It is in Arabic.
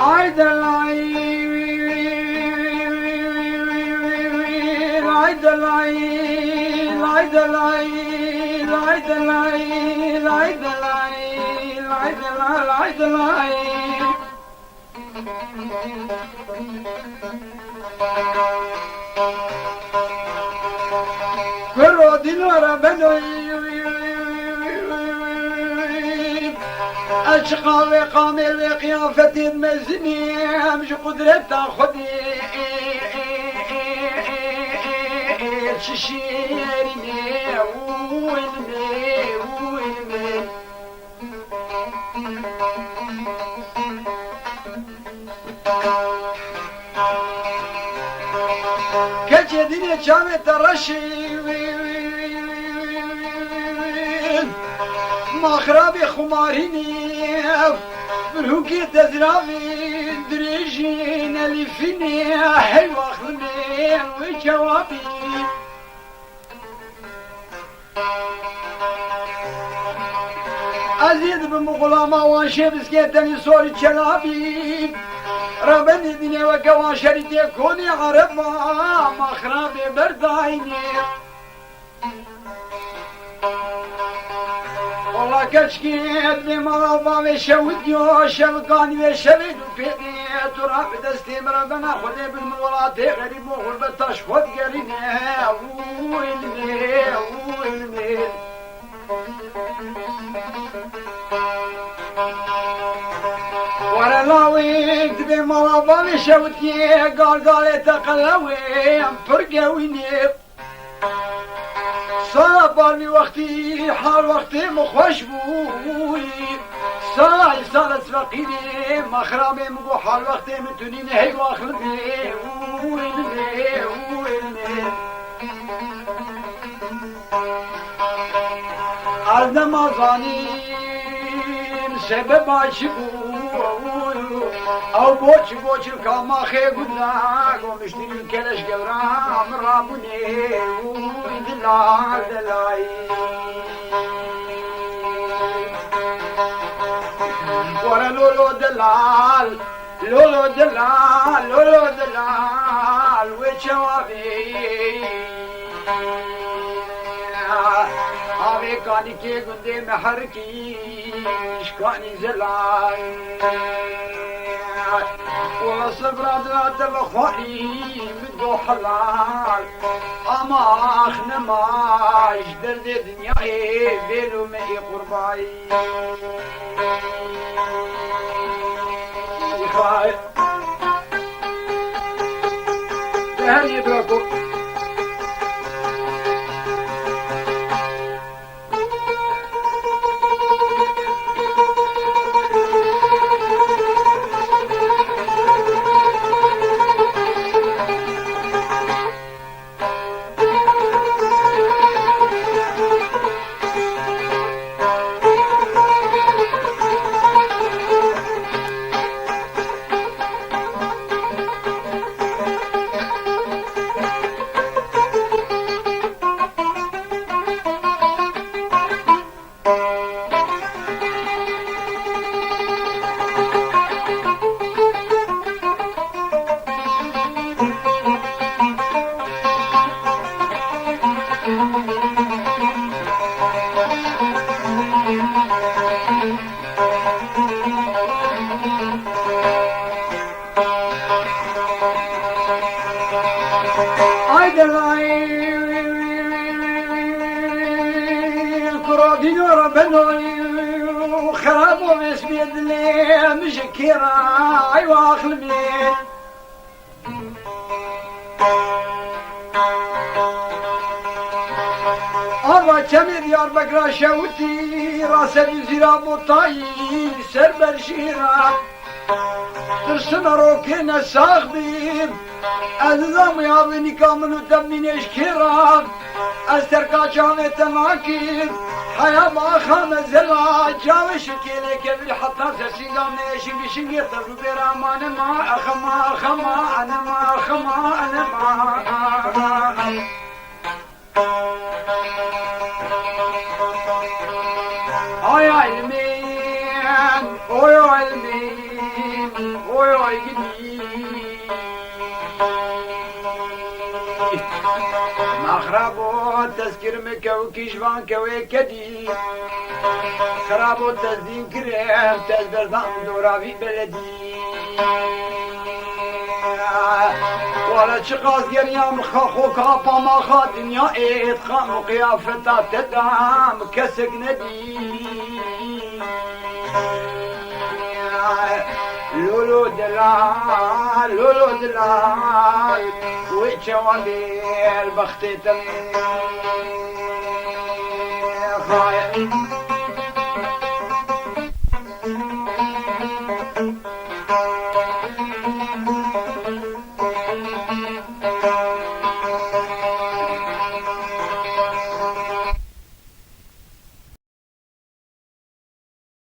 عيد العيد عيد العيد عيد العيد عيد العيد عيد العيد عيد العيد عيد العيد كل دينار بنوي أشقى وقامي لقيافة المزني مش قدرة تاخدي ششيرني ويلمي ويلمي كجدين شامت الرشيد مخربي خماريني بروكي تزرافي دريجين اللي فيني حلوة خلمي وجوابي أزيد بمغلامة وانشي بسكيتني صوري شلابي ربني الدنيا وكوان شريتي كوني عرفة مخربي بردايني والله كشكيت بمرضى وشودي وشلقاني وشبيد وفيدي ترى بدستي مربنا خذي بالمولات غريب وغربة تشفط قريني ويلمي ويلمي وانا لاويت بمرضى وشودي قال تقلوي فرقويني صار وقتي حال وقتي مخوش بوي صارت فقيري مخرامي مقو حال وقتي متونيني هي واخلبي ويلمي ويلمي عرض مازانين سبب عشقو او بوچ كاما خي قدناك ومشتري الكلش قورام رابوني ودلال دلاي ورا لولو دلال لولو دلال لولو دلال وشوابي آوي كاني كي قندي محركي شكاني زلاي وصبر عدلات الأخواني بدو حلال أما أخنماش درد دنياي بيلو مئي قرباي يخاي تهني يدركو دينور بنوي خرابو بس بيدلي مشكرة ايوا اخلبي أربع كمي ديار بقرا شوتي راسه بزيرا بطاي سر برشيرا ترسم روكينا ساخبين أذنم يا بني كامل ودمين اشكرا أستركا جامت ماكين حيا ما خام زلا جاوش كيلي كبير حتى سيدا ماشي بشنجي تبرو بيرا ما أنا ما أخما أنا ما أخما أنا ما يا علمين يا علمين ويا يقدي مخربو تذكر مكوكي جوان كوي كدي خرابو تزدين كريم تزدردان دورا في بلدي ولا شقاس قريام خاخو كابا ما خا دنيا ايد خام وقيافتا تدام كسك ندي لولو دلال لولو دلال ويتشوان دير بختي تم خايا